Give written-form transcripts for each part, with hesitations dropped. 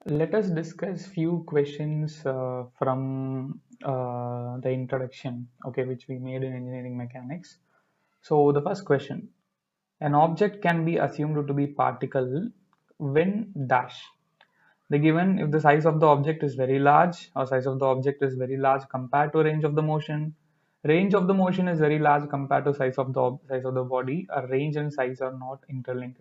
Let us discuss few questions from the introduction, okay, which we made in engineering mechanics. So the first question: an object can be assumed to be particle when dash. The given if the size of the object is very large or size of the object is very large compared to range of the motion. Range of the motion is very large compared to size of the size of the body. A range and size are not interlinked.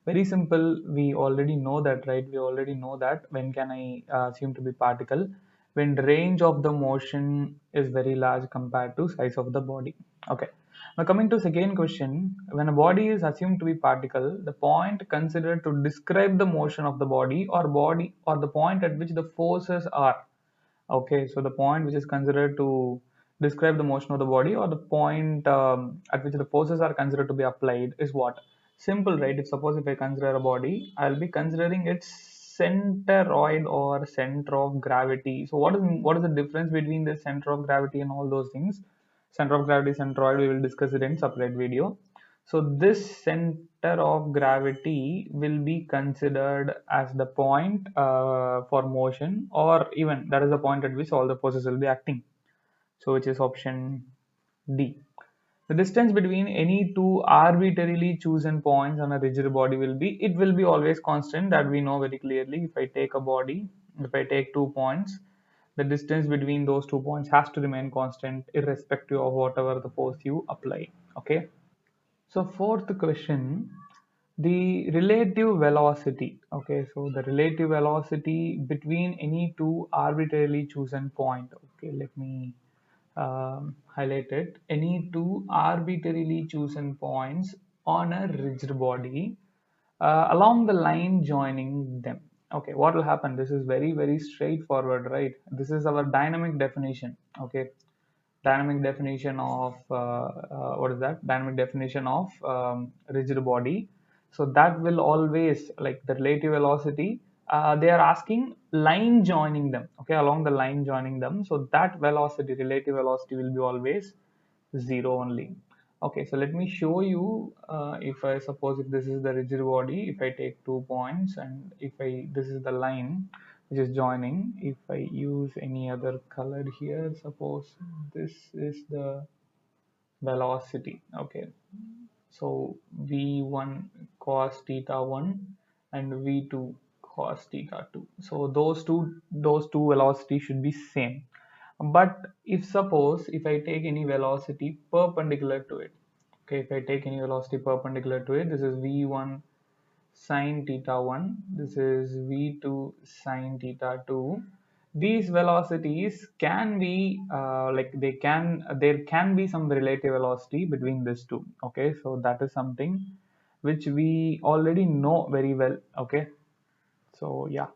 Very simple. We already know that, right? We already know that when can I assume to be particle when range of the motion is very large compared to size of the body. Okay. Now coming to second question, when a body is assumed to be particle, the point considered to describe the motion of the body or the point at which the forces are. Okay, so the point which is considered to describe the motion of the body or the point at which the forces are considered to be applied is what? Simple, right? If suppose if I consider a body, I'll be considering its centroid or center of gravity. So what is the difference between the center of gravity and all those things? Center of gravity, centroid, we will discuss it in separate video. So this center of gravity will be considered as the point for motion, or even that is the point at which all the forces will be acting. So which is option D. The distance between any two arbitrarily chosen points on a rigid body it will be always constant, that we know very clearly. If I take a body, if I take 2 points, the distance between those 2 points has to remain constant irrespective of whatever the force you apply. Okay. So fourth question, the relative velocity. Okay, so the relative velocity between any two arbitrarily chosen point. Okay, let me highlight it. Any two arbitrarily chosen points on a rigid body along the line joining them. Okay, what will happen? This is very straightforward, right? This is our dynamic definition. Okay, dynamic definition of what is that? Dynamic definition of rigid body. So that will always, like the relative velocity, they are asking line joining them, okay, along the line joining them. So that velocity, relative velocity, will be always zero only. Okay, so let me show you. If I suppose if this is the rigid body, if I take 2 points and if I this is the line which is joining. If I use any other color here, suppose this is the velocity. Okay, so v1 cos theta 1 and v2 cos theta 2. So those two velocities should be same. But if suppose if I take any velocity perpendicular to it, okay, if I take any velocity perpendicular to it, this is v1 sine theta 1, this is v2 sine theta 2. These velocities can be there can be some relative velocity between these two. Okay, so that is something which we already know very well. Okay, so yeah.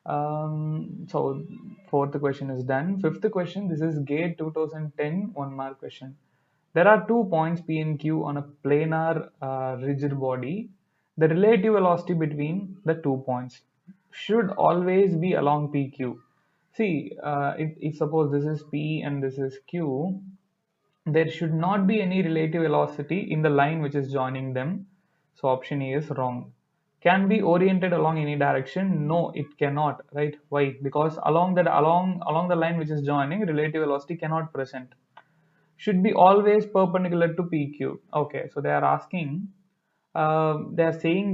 So fourth question is done. Fifth question, this is GATE 2010 1 mark question. There are 2 points P and Q on a planar rigid body. The relative velocity between the 2 points should always be along PQ. See, if suppose this is P and this is Q, there should not be any relative velocity in the line which is joining them. So option A is wrong. Can be oriented along any direction? No, it cannot. Right? Why? Because along the line which is joining, relative velocity cannot present. Should be always perpendicular to PQ. Okay, so they are saying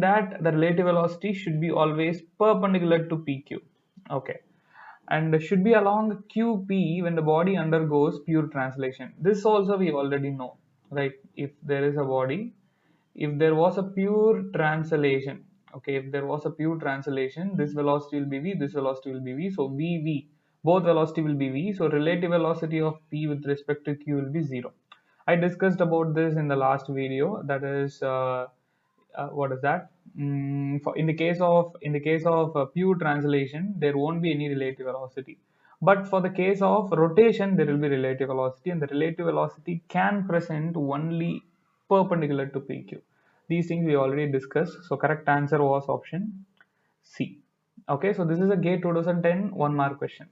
that the relative velocity should be always perpendicular to PQ. Okay, and should be along QP when the body undergoes pure translation. This also we already know, right? If there is a body, if there was a pure translation, okay, if there was a pure translation, this velocity will be v, this velocity will be v. So v, both velocity will be v. So relative velocity of p with respect to q will be 0. I discussed about this in the last video. That is what is that? In the case of pure translation, there won't be any relative velocity. But for the case of rotation, there will be relative velocity, and the relative velocity can present only perpendicular to PQ. These things we already discussed. So correct answer was option C. Okay, so this is a GATE 2010 1 mark question.